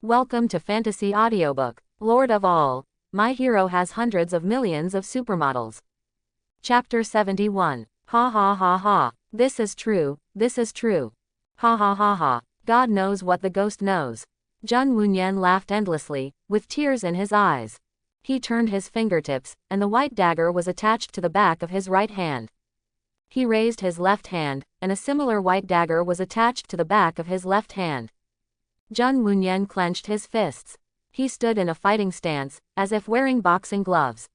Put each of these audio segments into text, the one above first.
Welcome to Fantasy Audiobook, Lord of All. My hero has hundreds of millions of supermodels. Chapter 71. Ha ha ha ha. This is true, this is true. Ha ha ha ha. God knows what the ghost knows. Jun Wunyan laughed endlessly, with tears in his eyes. He turned his fingertips, and the white dagger was attached to the back of his right hand. He raised his left hand, and a similar white dagger was attached to the back of his left hand. Jun Wunyan clenched his fists. He stood in a fighting stance, as if wearing boxing gloves.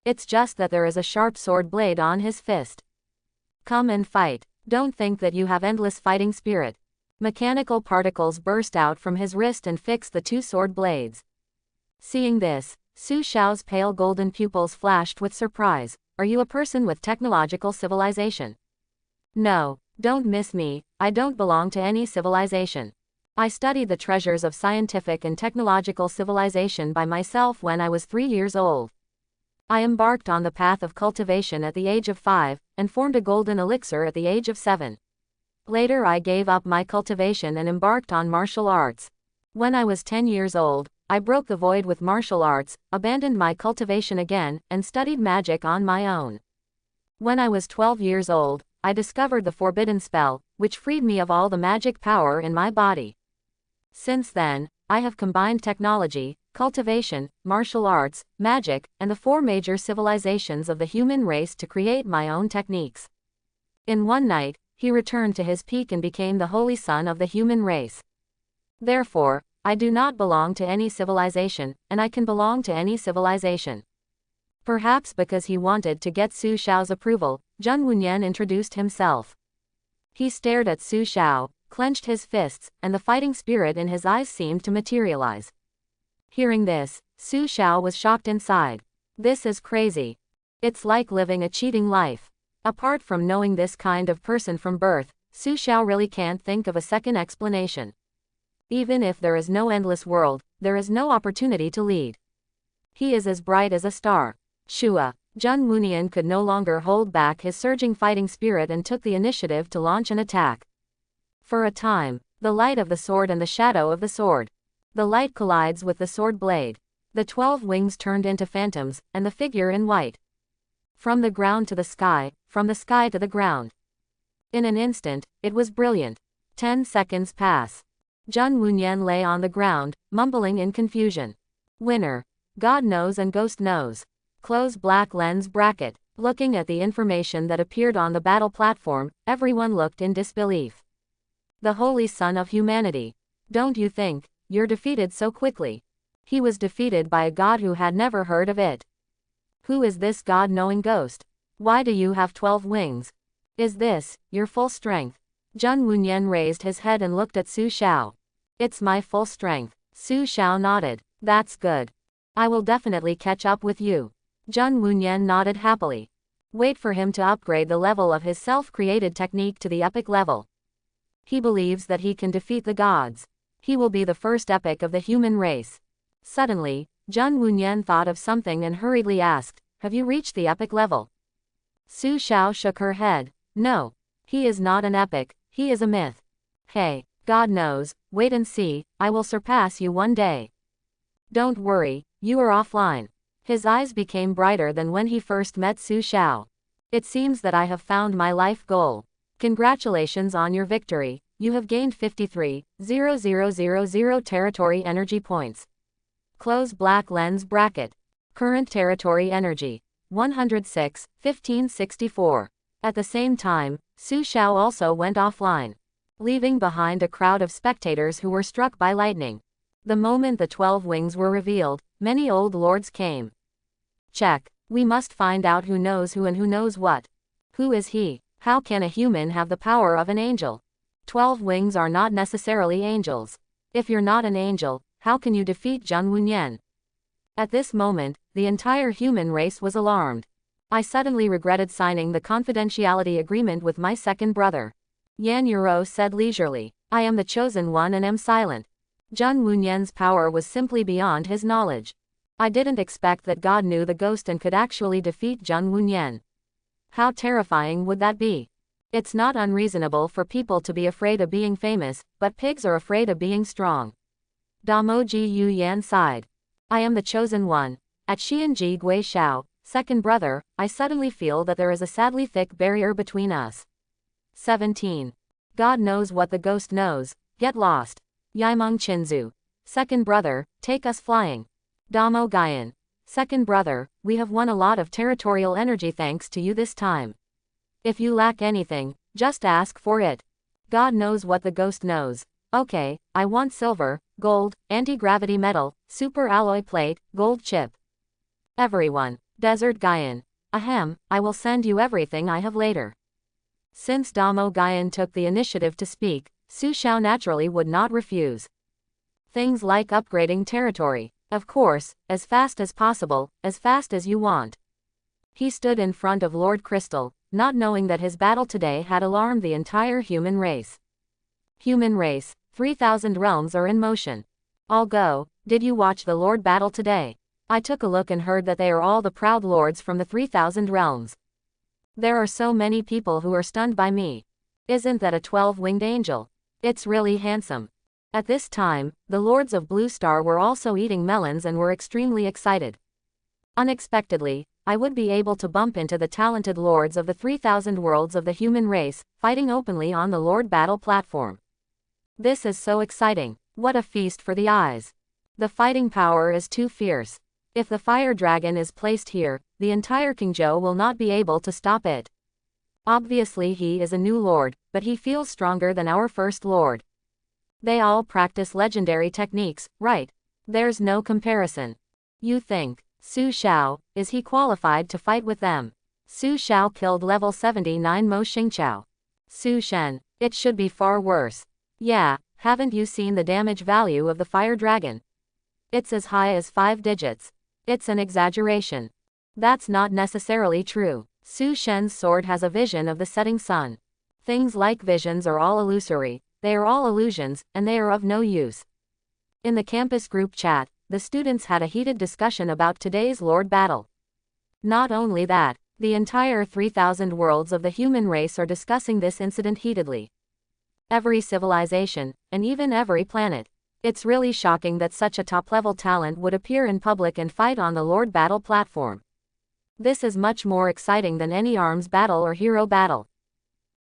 It's just that there is a sharp sword blade on his fist. Come and fight. Don't think that you have endless fighting spirit. Mechanical particles burst out from his wrist and fixed the two sword blades. Seeing this, Su Xiao's pale golden pupils flashed with surprise. Are you a person with technological civilization? No, don't miss me, I don't belong to any civilization. I studied the treasures of scientific and technological civilization by myself when I was 3 years old. I embarked on the path of cultivation at the age of 5, and formed a golden elixir at the age of 7. Later I gave up my cultivation and embarked on martial arts. When I was 10 years old, I broke the void with martial arts, abandoned my cultivation again, and studied magic on my own. When I was 12 years old, I discovered the forbidden spell, which freed me of all the magic power in my body. Since then, I have combined technology, cultivation, martial arts, magic, and the 4 major civilizations of the human race to create my own techniques. In one night, he returned to his peak and became the holy son of the human race. Therefore, I do not belong to any civilization, and I can belong to any civilization. Perhaps because he wanted to get Su Xiao's approval, Jun Wunyan introduced himself. He stared at Su Xiao, clenched his fists, and the fighting spirit in his eyes seemed to materialize. Hearing this, Su Xiao was shocked inside. This is crazy. It's like living a cheating life. Apart from knowing this kind of person from birth, Su Xiao really can't think of a second explanation. Even if there is no endless world, there is no opportunity to lead. He is as bright as a star. Shua. Jun Wunyan could no longer hold back his surging fighting spirit and took the initiative to launch an attack. For a time, the light of the sword and the shadow of the sword. The light collides with the sword blade. The 12 wings turned into phantoms, and the figure in white. From the ground to the sky, from the sky to the ground. In an instant, it was brilliant. 10 seconds pass. Jun Wunyan lay on the ground, mumbling in confusion. Winner. God knows and ghost knows. Close black lens bracket. Looking at the information that appeared on the battle platform, everyone looked in disbelief. The holy son of humanity. Don't you think you're defeated so quickly? He was defeated by a god who had never heard of it. Who is this god-knowing ghost? Why do you have 12 wings? Is this your full strength? Jun Wunyan raised his head and looked at Su Xiao. It's my full strength. Su Xiao nodded. That's good. I will definitely catch up with you. Jun Wunyan nodded happily. Wait for him to upgrade the level of his self-created technique to the epic level. He believes that he can defeat the gods. He will be the first epic of the human race. Suddenly, Jun Wunyan thought of something and hurriedly asked, have you reached the epic level? Su Xiao shook her head. No. He is not an epic, he is a myth. Hey, God knows, wait and see, I will surpass you one day. Don't worry, you are offline. His eyes became brighter than when he first met Su Xiao. It seems that I have found my life goal. Congratulations on your victory, you have gained 53,000 territory energy points. Close black lens bracket. Current territory energy. 106,1564. At the same time, Su Xiao also went offline, leaving behind a crowd of spectators who were struck by lightning. The moment the 12 wings were revealed, many old lords came. Check. We must find out who knows who and who knows what. Who is he? How can a human have the power of an angel? 12 wings are not necessarily angels. If you're not an angel, how can you defeat Jun Wunyan? At this moment, the entire human race was alarmed. I suddenly regretted signing the confidentiality agreement with my second brother. Yan Yuro said leisurely. I am the chosen one and am silent. Jun Wunyan's power was simply beyond his knowledge. I didn't expect that God knew the ghost and could actually defeat Jun Wunyan. How terrifying would that be? It's not unreasonable for people to be afraid of being famous, but pigs are afraid of being strong. Damo Ji Yu Yan sighed. I am the chosen one. At Xianji Gui Xiao, second brother, I suddenly feel that there is a sadly thick barrier between us. 17. God knows what the ghost knows. Get lost. Yaimeng Qinzu. Second brother, take us flying. Damo Guyan. Second brother, we have won a lot of territorial energy thanks to you this time. If you lack anything, just ask for it. God knows what the ghost knows. Okay, I want silver, gold, anti-gravity metal, super alloy plate, gold chip. Everyone. Desert Guyan. Ahem, I will send you everything I have later. Since Damo Guyan took the initiative to speak, Su Xiao naturally would not refuse. Things like upgrading territory. Of course, as fast as possible, as fast as you want. He stood in front of Lord Crystal, not knowing that his battle today had alarmed the entire human race. Human race, 3,000 realms are in motion. All go. Did you watch the Lord battle today? I took a look and heard that they are all the proud lords from the 3,000 realms. There are so many people who are stunned by me. Isn't that a 12-winged angel? It's really handsome. At this time, the lords of Blue Star were also eating melons and were extremely excited. Unexpectedly, I would be able to bump into the talented lords of the 3,000 worlds of the human race, fighting openly on the Lord battle platform. This is so exciting. What a feast for the eyes. The fighting power is too fierce. If the fire dragon is placed here, the entire Qingzhou will not be able to stop it. Obviously he is a new lord, but he feels stronger than our first lord. They all practice legendary techniques, right? There's no comparison. You think, Su Xiao, is he qualified to fight with them? Su Xiao killed level 79 Mo Xingqiao. Su Shen, it should be far worse. Yeah, haven't you seen the damage value of the fire dragon? It's as high as 5 digits. It's an exaggeration. That's not necessarily true. Su Shen's sword has a vision of the setting sun. Things like visions are all illusory, they are all illusions, and they are of no use. In the campus group chat, the students had a heated discussion about today's Lord battle. Not only that, the entire 3,000 worlds of the human race are discussing this incident heatedly. Every civilization, and even every planet. It's really shocking that such a top-level talent would appear in public and fight on the Lord battle platform. This is much more exciting than any arms battle or hero battle.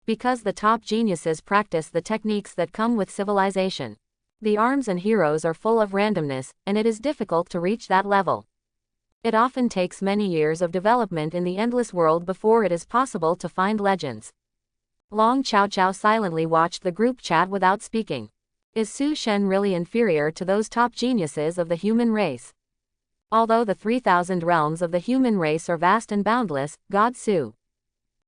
Because the top geniuses practice the techniques that come with civilization. The arms and heroes are full of randomness, and it is difficult to reach that level. It often takes many years of development in the endless world before it is possible to find legends. Long Chao Chao silently watched the group chat without speaking. Is Su Shen really inferior to those top geniuses of the human race? Although the 3,000 realms of the human race are vast and boundless, God Su.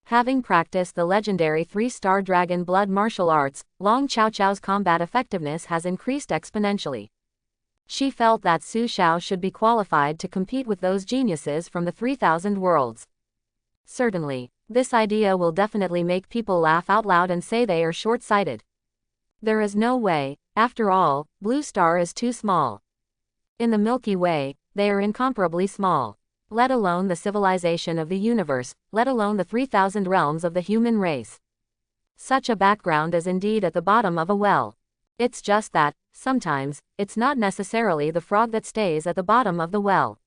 Having practiced the legendary 3-star dragon blood martial arts, Long Chao Chao's combat effectiveness has increased exponentially. She felt that Su Xiao should be qualified to compete with those geniuses from the 3,000 worlds. Certainly, this idea will definitely make people laugh out loud and say they are short-sighted. There is no way, after all, Blue Star is too small. In the Milky Way, they are incomparably small. Let alone the civilization of the universe, let alone the 3,000 realms of the human race. Such a background is indeed at the bottom of a well. It's just that, sometimes, it's not necessarily the frog that stays at the bottom of the well.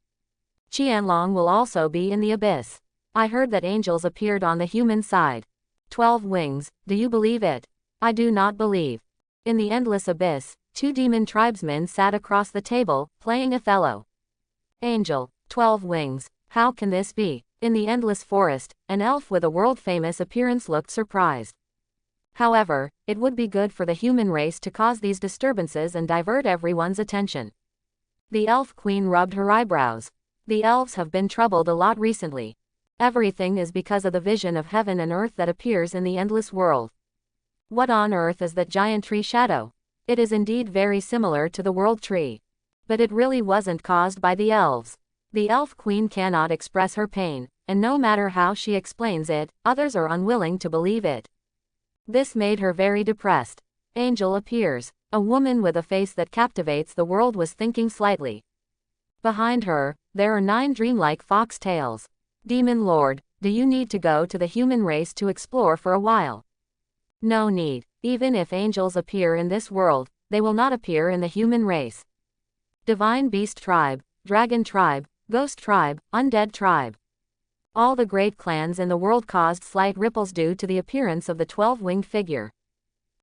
Qianlong will also be in the abyss. I heard that angels appeared on the human side. 12 wings, do you believe it? I do not believe. In the endless abyss, 2 demon tribesmen sat across the table, playing Othello. Angel, 12 wings, how can this be? In the endless forest, an elf with a world-famous appearance looked surprised. However, it would be good for the human race to cause these disturbances and divert everyone's attention. The elf queen rubbed her eyebrows. The elves have been troubled a lot recently. Everything is because of the vision of heaven and earth that appears in the endless world. What on earth is that giant tree shadow? It is indeed very similar to the world tree. But it really wasn't caused by the elves. The elf queen cannot express her pain, and no matter how she explains it, others are unwilling to believe it. This made her very depressed. Angel appears. A woman with a face that captivates the world was thinking slightly. Behind her, there are 9 dreamlike fox tails. Demon Lord, do you need to go to the human race to explore for a while? No need. Even if angels appear in this world, they will not appear in the human race. Divine Beast Tribe, Dragon Tribe, Ghost Tribe, Undead Tribe. All the great clans in the world caused slight ripples due to the appearance of the 12-winged figure.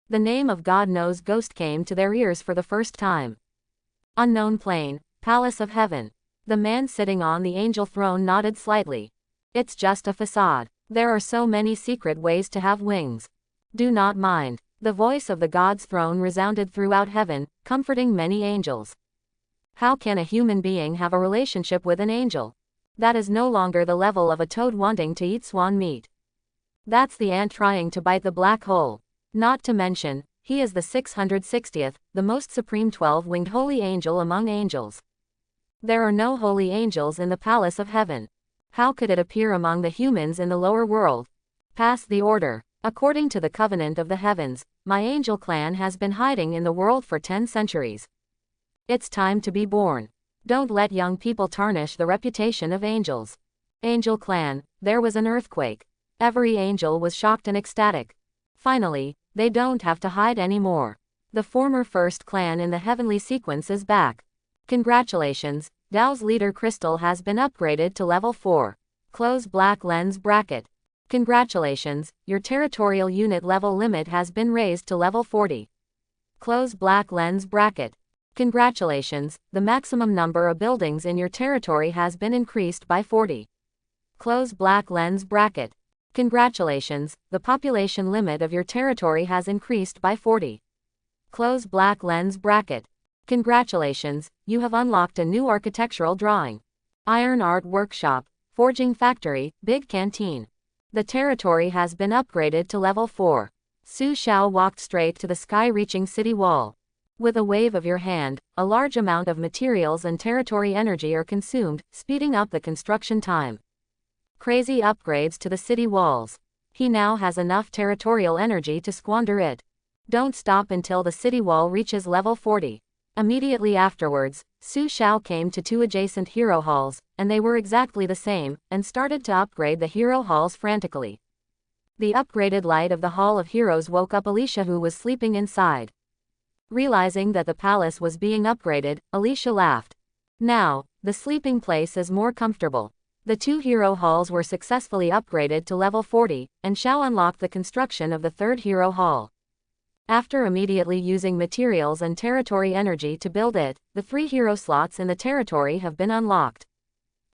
The name of God Knows Ghost came to their ears for the first time. Unknown Plane, Palace of Heaven. The man sitting on the angel throne nodded slightly. It's just a facade. There are so many secret ways to have wings. Do not mind. The voice of the God's throne resounded throughout heaven, comforting many angels. How can a human being have a relationship with an angel? That is no longer the level of a toad wanting to eat swan meat. That's the ant trying to bite the black hole. Not to mention, he is the 660th, the most supreme 12-winged holy angel among angels. There are no holy angels in the palace of heaven. How could it appear among the humans in the lower world? Pass the order. According to the covenant of the heavens, my angel clan has been hiding in the world for 10 centuries. It's time to be born. Don't let young people tarnish the reputation of angels. Angel clan, there was an earthquake. Every angel was shocked and ecstatic. Finally, they don't have to hide anymore. The former first clan in the heavenly sequence is back. Congratulations, Dao's leader Crystal has been upgraded to level 4. Close black lens bracket. Congratulations, your territorial unit level limit has been raised to level 40. Close black lens bracket. Congratulations, the maximum number of buildings in your territory has been increased by 40. Close black lens bracket. Congratulations, the population limit of your territory has increased by 40. Close black lens bracket. Congratulations, you have unlocked a new architectural drawing. Iron Art Workshop, Forging Factory, Big Canteen. The territory has been upgraded to level 4. Su Xiao walked straight to the sky-reaching city wall. With a wave of your hand, a large amount of materials and territory energy are consumed, speeding up the construction time. Crazy upgrades to the city walls. He now has enough territorial energy to squander it. Don't stop until the city wall reaches level 40. Immediately afterwards, Su Xiao came to 2 adjacent hero halls, and they were exactly the same, and started to upgrade the hero halls frantically. The upgraded light of the Hall of Heroes woke up Alicia, who was sleeping inside. Realizing that the palace was being upgraded, Alicia laughed. Now, the sleeping place is more comfortable. The 2 hero halls were successfully upgraded to level 40, and Xiao unlocked the construction of the 3rd hero hall. After immediately using materials and territory energy to build it, the 3 hero slots in the territory have been unlocked.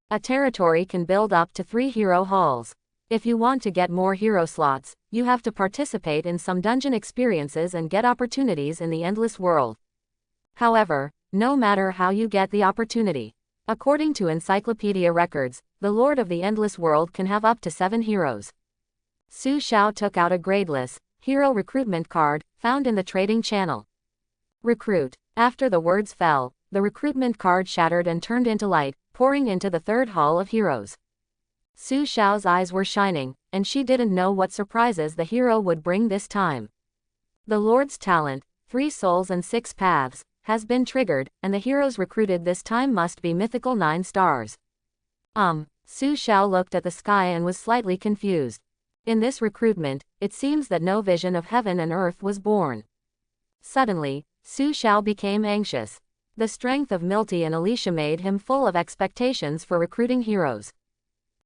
A territory can build up to 3 hero halls. If you want to get more hero slots, you have to participate in some dungeon experiences and get opportunities in the endless world. However, no matter how you get the opportunity, according to encyclopedia records, the Lord of the Endless World can have up to 7 heroes. Su Xiao took out a gradeless hero recruitment card, found in the trading channel. Recruit. After the words fell, the recruitment card shattered and turned into light, pouring into the 3rd hall of heroes. Su Xiao's eyes were shining, and she didn't know what surprises the hero would bring this time. The Lord's talent, 3 souls and 6 paths, has been triggered, and the heroes recruited this time must be mythical 9 stars. Su Xiao looked at the sky and was slightly confused. In this recruitment, it seems that no vision of heaven and earth was born. Suddenly, Su Xiao became anxious. The strength of Milty and Alicia made him full of expectations for recruiting heroes.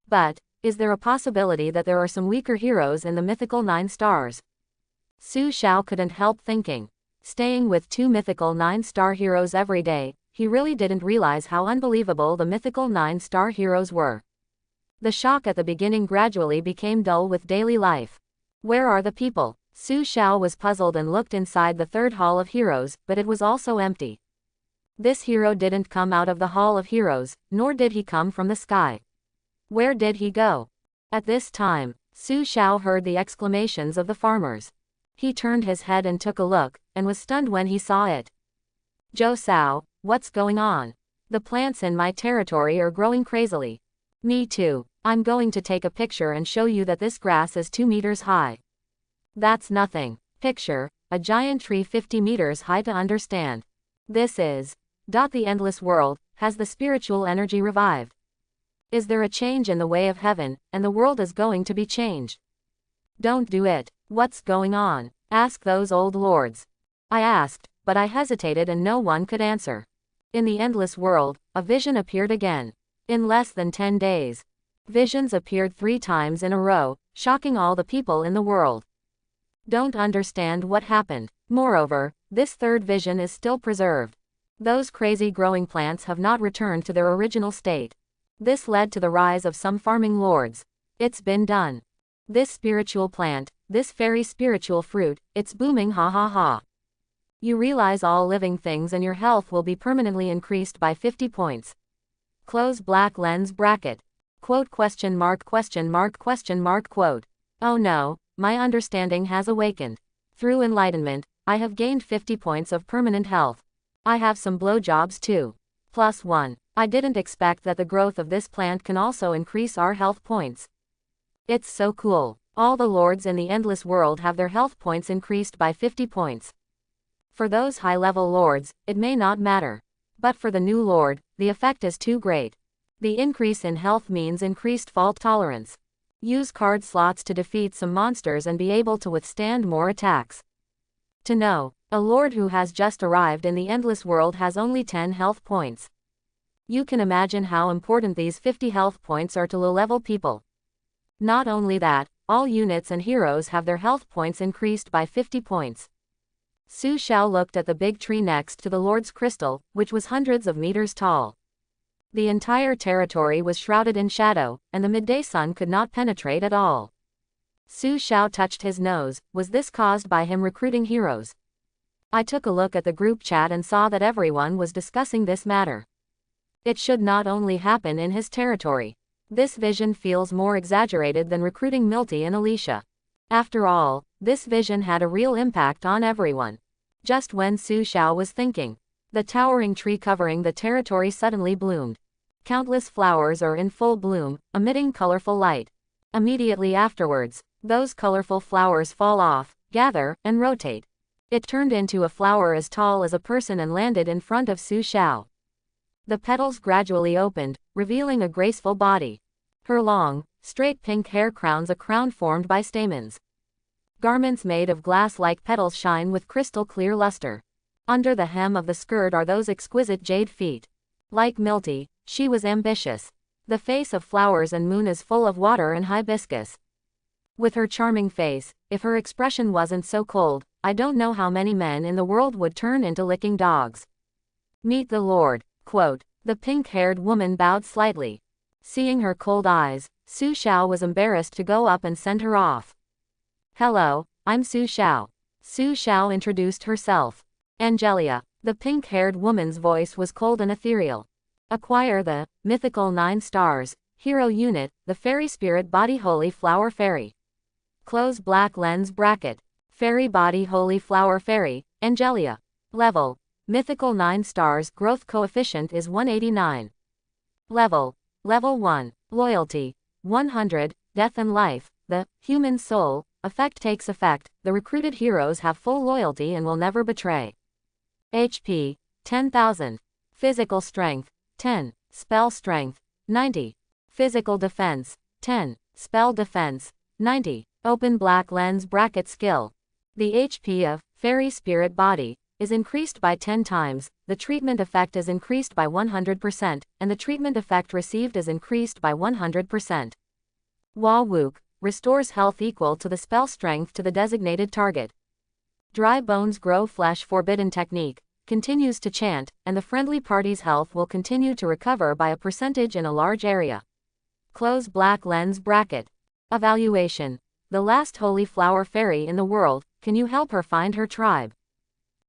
But, is there a possibility that there are some weaker heroes in the mythical 9 stars? Su Xiao couldn't help thinking. Staying with 2 mythical 9-star heroes every day, he really didn't realize how unbelievable the mythical 9-star heroes were. The shock at the beginning gradually became dull with daily life. Where are the people? Su Xiao was puzzled and looked inside the 3rd hall of heroes, but it was also empty. This hero didn't come out of the hall of heroes, nor did he come from the sky. Where did he go? At this time, Su Xiao heard the exclamations of the farmers. He turned his head and took a look, and was stunned when he saw it. Zhou Sao, what's going on? The plants in my territory are growing crazily. Me too. I'm going to take a picture and show you that this grass is 2 meters high. That's nothing. Picture, a giant tree 50 meters high to understand. This is. The endless world, has the spiritual energy revived? Is there a change in the way of heaven, and the world is going to be changed? Don't do it. What's going on? Ask those old lords. I asked, but I hesitated and no one could answer. In the endless world, a vision appeared again. In less than 10 days. Visions appeared 3 times in a row, shocking all the people in the world. Don't understand what happened. Moreover, this third vision is still preserved. Those crazy growing plants have not returned to their original state. This led to the rise of some farming lords. It's been done. This spiritual plant, this fairy spiritual fruit, it's booming, ha ha ha. You realize all living things and your health will be permanently increased by 50 points. Close black lens bracket. Quote question mark quote. Oh no, my understanding has awakened. Through enlightenment, I have gained 50 points of permanent health. I have some blowjobs too. +1. I didn't expect that the growth of this plant can also increase our health points. It's so cool. All the lords in the endless world have their health points increased by 50 points. For those high-level lords, it may not matter. But for the new lord, the effect is too great. The increase in health means increased fault tolerance. Use card slots to defeat some monsters and be able to withstand more attacks. To know, a lord who has just arrived in the endless world has only 10 health points. You can imagine how important these 50 health points are to low-level people. Not only that, all units and heroes have their health points increased by 50 points. Su Xiao looked at the big tree next to the Lord's crystal, which was hundreds of meters tall. The entire territory was shrouded in shadow, and the midday sun could not penetrate at all. Su Xiao touched his nose. Was this caused by him recruiting heroes? I took a look at the group chat and saw that everyone was discussing this matter. It should not only happen in his territory. This vision feels more exaggerated than recruiting Milty and Alicia. After all, this vision had a real impact on everyone. Just when Su Xiao was thinking, the towering tree covering the territory suddenly bloomed. Countless flowers are in full bloom, emitting colorful light. Immediately afterwards, those colorful flowers fall off, gather, and rotate. It turned into a flower as tall as a person and landed in front of Su Xiao. The petals gradually opened, revealing a graceful body. Her long, straight pink hair crowns a crown formed by stamens. Garments made of glass-like petals shine with crystal-clear luster. Under the hem of the skirt are those exquisite jade feet. Like Milty, she was ambitious. The face of flowers and moon is full of water and hibiscus. With her charming face, if her expression wasn't so cold, I don't know how many men in the world would turn into licking dogs. Meet the Lord. Quote. The pink-haired woman bowed slightly. Seeing her cold eyes, Su Xiao was embarrassed to go up and send her off. Hello, I'm Su Xiao. Su Xiao introduced herself. Angelia. The pink-haired woman's voice was cold and ethereal. Acquire the mythical 9 stars hero unit, the fairy spirit body holy flower fairy. Close black lens bracket. Fairy body holy flower fairy, Angelia. Level. Mythical 9 stars growth coefficient is 189. Level 1. Loyalty 100. Death and life. The human soul effect takes effect. The recruited heroes have full loyalty and will never betray. HP 10,000. Physical strength 10. Spell strength 90. Physical defense 10. Spell defense 90. Open black lens bracket skill. The HP of fairy spirit body is increased by 10 times, the treatment effect is increased by 100%, and the treatment effect received is increased by 100%. Wa Wook restores health equal to the spell strength to the designated target. Dry bones grow flesh forbidden technique continues to chant, and the friendly party's health will continue to recover by a percentage in a large area. Close black lens bracket. Evaluation. The last holy flower fairy in the world, can you help her find her tribe?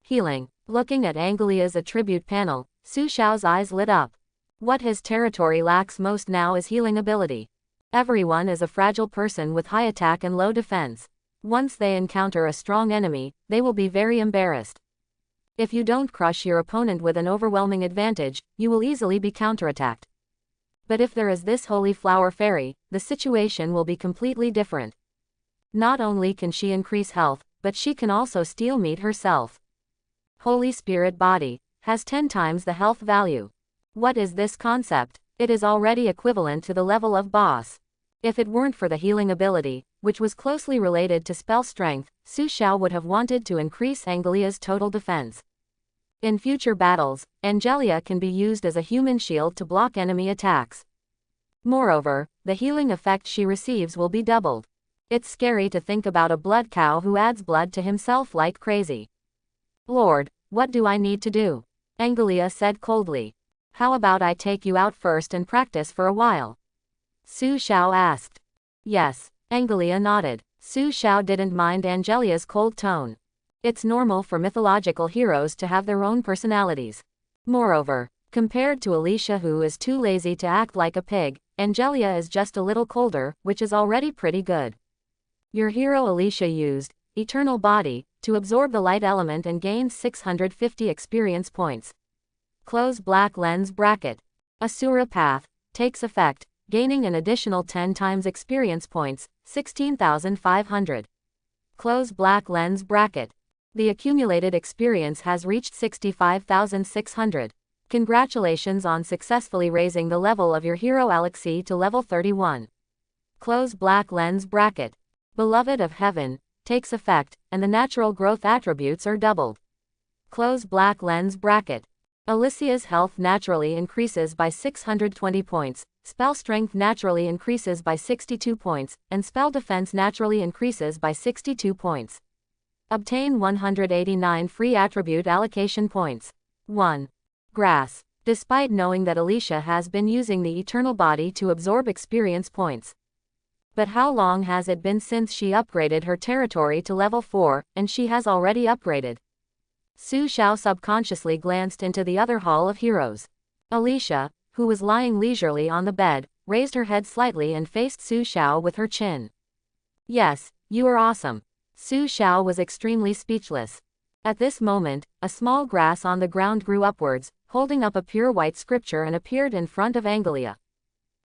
Healing. Looking at Angelia's attribute panel, Su Xiao's eyes lit up. What his territory lacks most now is healing ability. Everyone is a fragile person with high attack and low defense. Once they encounter a strong enemy, they will be very embarrassed. If you don't crush your opponent with an overwhelming advantage, you will easily be counterattacked. But if there is this holy flower fairy, the situation will be completely different. Not only can she increase health, but she can also steal meat herself. Holy Spirit Body has 10 times the health value. What is this concept? It is already equivalent to the level of boss. If it weren't for the healing ability, which was closely related to spell strength, Su Xiao would have wanted to increase Angelia's total defense. In future battles, Angelia can be used as a human shield to block enemy attacks. Moreover, the healing effect she receives will be doubled. It's scary to think about a blood cow who adds blood to himself like crazy. Lord, what do I need to do? Angelia said coldly. How about I take you out first and practice for a while? Su Xiao asked. Yes, Angelia nodded. Su Xiao didn't mind Angelia's cold tone. It's normal for mythological heroes to have their own personalities. Moreover, compared to Alicia, who is too lazy to act like a pig, Angelia is just a little colder, which is already pretty good. Your hero Alicia used Eternal Body to absorb the light element and gains 650 experience points. Close black lens bracket. Asura Path takes effect, gaining an additional 10 times experience points, 16,500. Close black lens bracket. The accumulated experience has reached 65,600. Congratulations on successfully raising the level of your hero Alexei to level 31. Close black lens bracket. Beloved of Heaven takes effect, and the natural growth attributes are doubled. Close black lens bracket. Alicia's health naturally increases by 620 points, spell strength naturally increases by 62 points, and spell defense naturally increases by 62 points. Obtain 189 free attribute allocation points. 1. Grass. Despite knowing that Alicia has been using the Eternal Body to absorb experience points. But how long has it been since she upgraded her territory to level 4, and she has already upgraded? Su Xiao subconsciously glanced into the other hall of heroes. Alicia, who was lying leisurely on the bed, raised her head slightly and faced Su Xiao with her chin. Yes, you are awesome. Su Xiao was extremely speechless. At this moment, a small grass on the ground grew upwards, holding up a pure white scripture, and appeared in front of Angelia.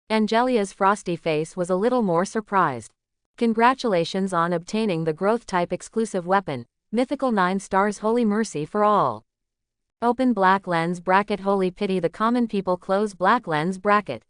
Angelia's frosty face was a little more surprised. Congratulations on obtaining the growth-type exclusive weapon, Mythical 9 Stars Holy Mercy for All. Open black lens bracket. Holy Pity. The common people. Close black lens bracket.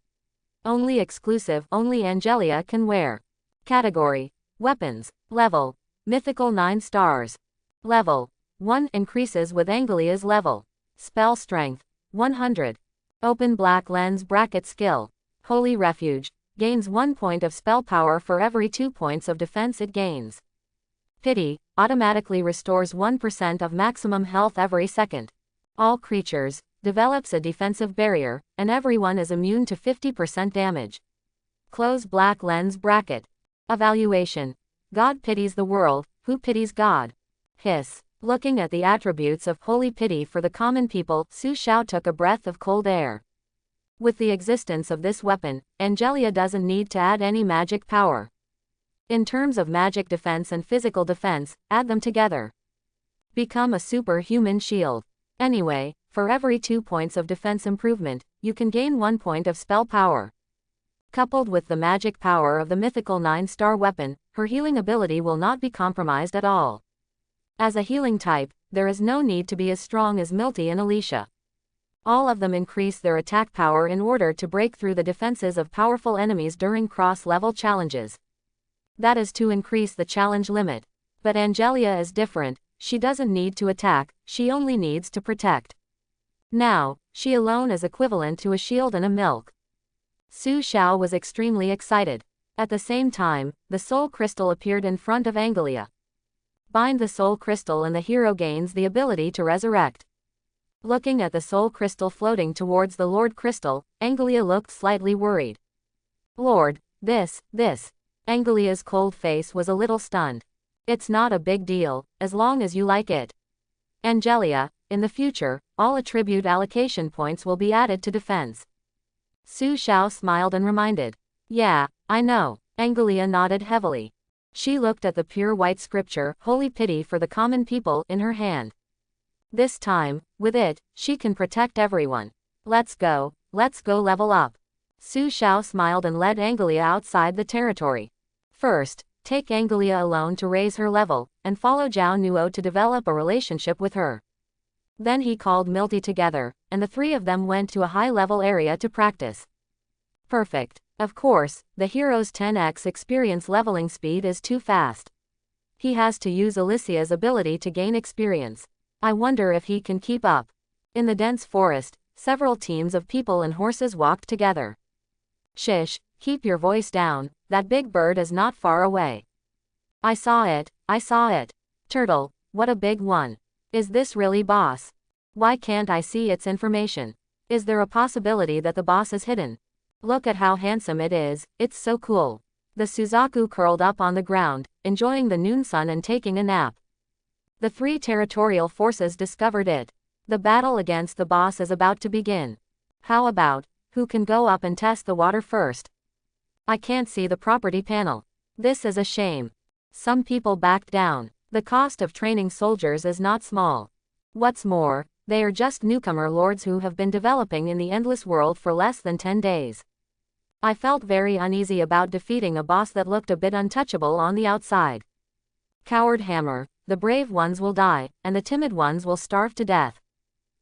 Only exclusive, only Angelia can wear. Category: Weapons. Level: Mythical 9 Stars. Level: 1 increases with Angelia's level. Spell strength: 100. Open black lens bracket. Skill: Holy Refuge. Gains 1 point of spell power for every 2 points of defense it gains. Pity. Automatically restores 1% of maximum health every second. All creatures. Develops a defensive barrier, and everyone is immune to 50% damage. Close black lens bracket. Evaluation: God pities the world, who pities God? Hiss. Looking at the attributes of Holy Pity for the common people, Su Xiao took a breath of cold air. With the existence of this weapon, Angelia doesn't need to add any magic power. In terms of magic defense and physical defense, add them together. Become a superhuman shield. Anyway, for every 2 points of defense improvement, you can gain 1 point of spell power. Coupled with the magic power of the mythical 9-star weapon, her healing ability will not be compromised at all. As a healing type, there is no need to be as strong as Milty and Alicia. All of them increase their attack power in order to break through the defenses of powerful enemies during cross-level challenges. That is to increase the challenge limit. But Angelia is different. She doesn't need to attack, she only needs to protect. Now, she alone is equivalent to a shield and a milk. Su Xiao was extremely excited. At the same time, the soul crystal appeared in front of Angelia. Bind the soul crystal and the hero gains the ability to resurrect. Looking at the soul crystal floating towards the Lord Crystal, Angelia looked slightly worried. Lord, this. Angelia's cold face was a little stunned. It's not a big deal, as long as you like it. Angelia, in the future, all attribute allocation points will be added to defense. Su Xiao smiled and reminded. Yeah, I know. Angelia nodded heavily. She looked at the pure white scripture, Holy Pity for the common people, in her hand. This time, with it, she can protect everyone. Let's go level up. Su Xiao smiled and led Angelia outside the territory. First, take Angelia alone to raise her level, and follow Zhao Nuo to develop a relationship with her. Then he called Milty together, and the three of them went to a high-level area to practice. Perfect. Of course, the hero's 10x experience leveling speed is too fast. He has to use Alicia's ability to gain experience. I wonder if he can keep up. In the dense forest, several teams of people and horses walked together. Shish, keep your voice down, that big bird is not far away. I saw it, I saw it. Turtle, what a big one. Is this really boss? Why can't I see its information? Is there a possibility that the boss is hidden? Look at how handsome it is, it's so cool. The Suzaku curled up on the ground, enjoying the noon sun and taking a nap. The three territorial forces discovered it. The battle against the boss is about to begin. How about, who can go up and test the water first? I can't see the property panel. This is a shame. Some people backed down. The cost of training soldiers is not small. What's more, they are just newcomer lords who have been developing in the endless world for less than 10 days. I felt very uneasy about defeating a boss that looked a bit untouchable on the outside. Coward hammer, the brave ones will die, and the timid ones will starve to death.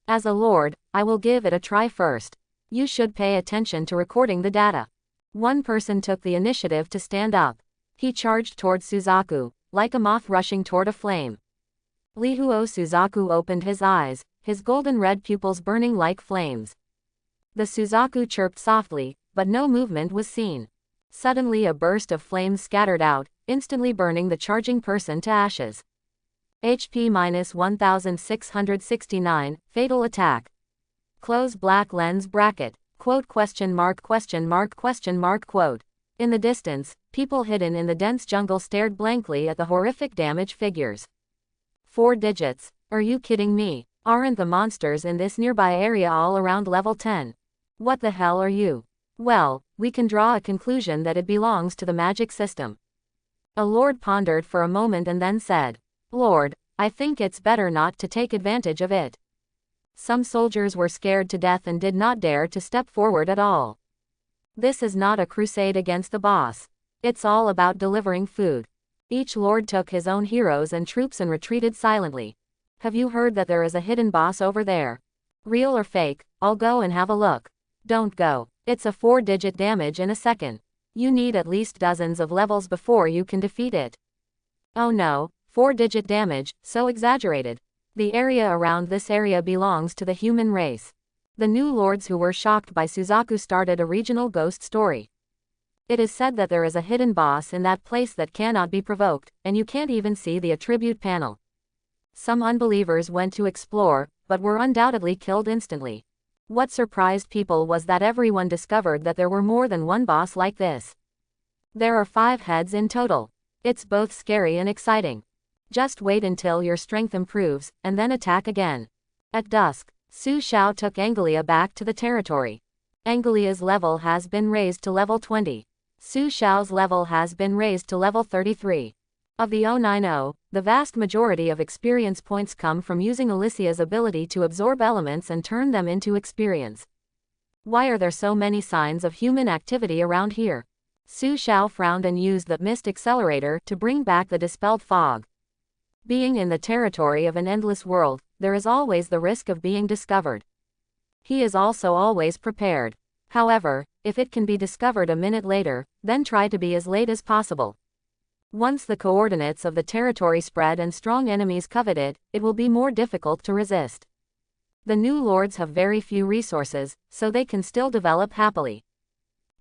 As a lord, I will give it a try first. You should pay attention to recording the data. One person took the initiative to stand up. He charged towards Suzaku, like a moth rushing toward a flame. Lihuo Suzaku opened his eyes, his golden red pupils burning like flames. The Suzaku chirped softly, but no movement was seen. Suddenly a burst of flames scattered out, instantly burning the charging person to ashes. HP -1669, fatal attack. Close black lens bracket, quote question mark question mark question mark quote. In the distance, people hidden in the dense jungle stared blankly at the horrific damage figures. 4 digits, are you kidding me? Aren't the monsters in this nearby area all around level 10? What the hell are you? Well, we can draw a conclusion that it belongs to the magic system. A lord pondered for a moment and then said, Lord, I think it's better not to take advantage of it. Some soldiers were scared to death and did not dare to step forward at all. This is not a crusade against the boss. It's all about delivering food. Each lord took his own heroes and troops and retreated silently. Have you heard that there is a hidden boss over there? Real or fake? I'll go and have a look. Don't go. It's a 4-digit damage in a second. You need at least dozens of levels before you can defeat it. Oh no, 4-digit damage, so exaggerated. The area around this area belongs to the human race. The new lords who were shocked by Suzaku started a regional ghost story. It is said that there is a hidden boss in that place that cannot be provoked, and you can't even see the attribute panel. Some unbelievers went to explore, but were undoubtedly killed instantly. What surprised people was that everyone discovered that there were more than one boss like this. There are 5 heads in total. It's both scary and exciting. Just wait until your strength improves, and then attack again. At dusk, Su Xiao took Angelia back to the territory. Angelia's level has been raised to level 20. Su Xiao's level has been raised to level 33. Of the 090, the vast majority of experience points come from using Alicia's ability to absorb elements and turn them into experience. Why are there so many signs of human activity around here? Su Xiao frowned and used the mist accelerator to bring back the dispelled fog. Being in the territory of an endless world, there is always the risk of being discovered. He is also always prepared. However, if it can be discovered a minute later, then try to be as late as possible. Once the coordinates of the territory spread and strong enemies covet it, it will be more difficult to resist. The new lords have very few resources, so they can still develop happily.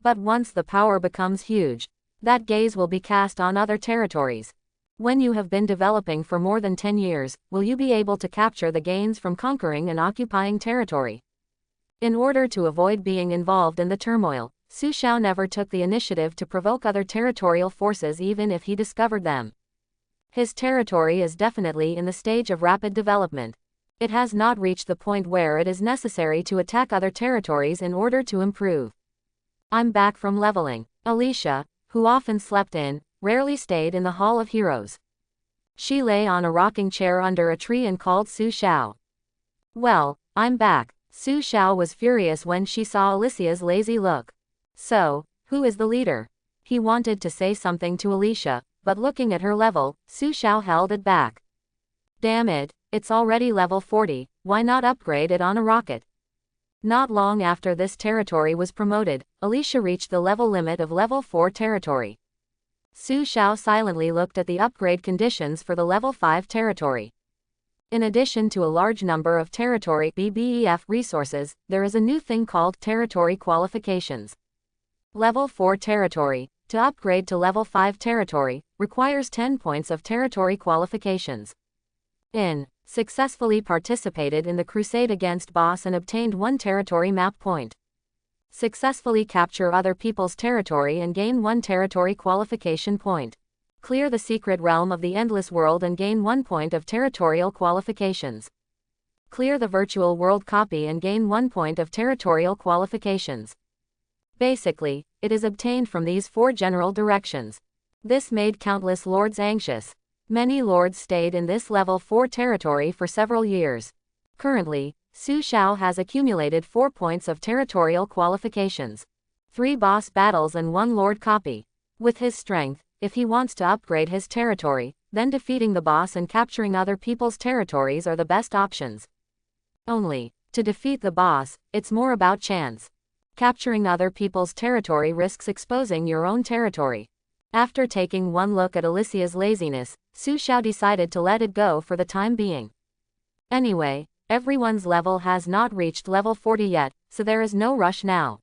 But once the power becomes huge, that gaze will be cast on other territories. When you have been developing for more than 10 years, will you be able to capture the gains from conquering and occupying territory? In order to avoid being involved in the turmoil, Su Xiao never took the initiative to provoke other territorial forces even if he discovered them. His territory is definitely in the stage of rapid development. It has not reached the point where it is necessary to attack other territories in order to improve. I'm back from leveling. Alicia, who often slept in, rarely stayed in the Hall of Heroes. She lay on a rocking chair under a tree and called Su Xiao. Well, I'm back. Su Xiao was furious when she saw Alicia's lazy look. So, who is the leader? He wanted to say something to Alicia, but looking at her level, Su Xiao held it back. Damn it, it's already level 40, why not upgrade it on a rocket? Not long after this territory was promoted, Alicia reached the level limit of level 4 territory. Su Xiao silently looked at the upgrade conditions for the level 5 territory. In addition to a large number of territory BBEF resources, there is a new thing called territory qualifications. Level 4 territory. To upgrade to level 5 territory, requires 10 points of territory qualifications. Successfully participated in the crusade against boss and obtained 1 territory map point. Successfully capture other people's territory and gain 1 territory qualification point. Clear the secret realm of the endless world and gain 1 point of territorial qualifications. Clear the virtual world copy and gain 1 point of territorial qualifications. Basically, it is obtained from these 4 general directions. This made countless lords anxious. Many lords stayed in this level 4 territory for several years. Currently, Su Xiao has accumulated 4 points of territorial qualifications, 3 boss battles and 1 lord copy. With his strength, if he wants to upgrade his territory, then defeating the boss and capturing other people's territories are the best options. Only, to defeat the boss, it's more about chance. Capturing other people's territory risks exposing your own territory. After taking one look at Alicia's laziness, Su Xiao decided to let it go for the time being. Anyway, everyone's level has not reached level 40 yet, so there is no rush now.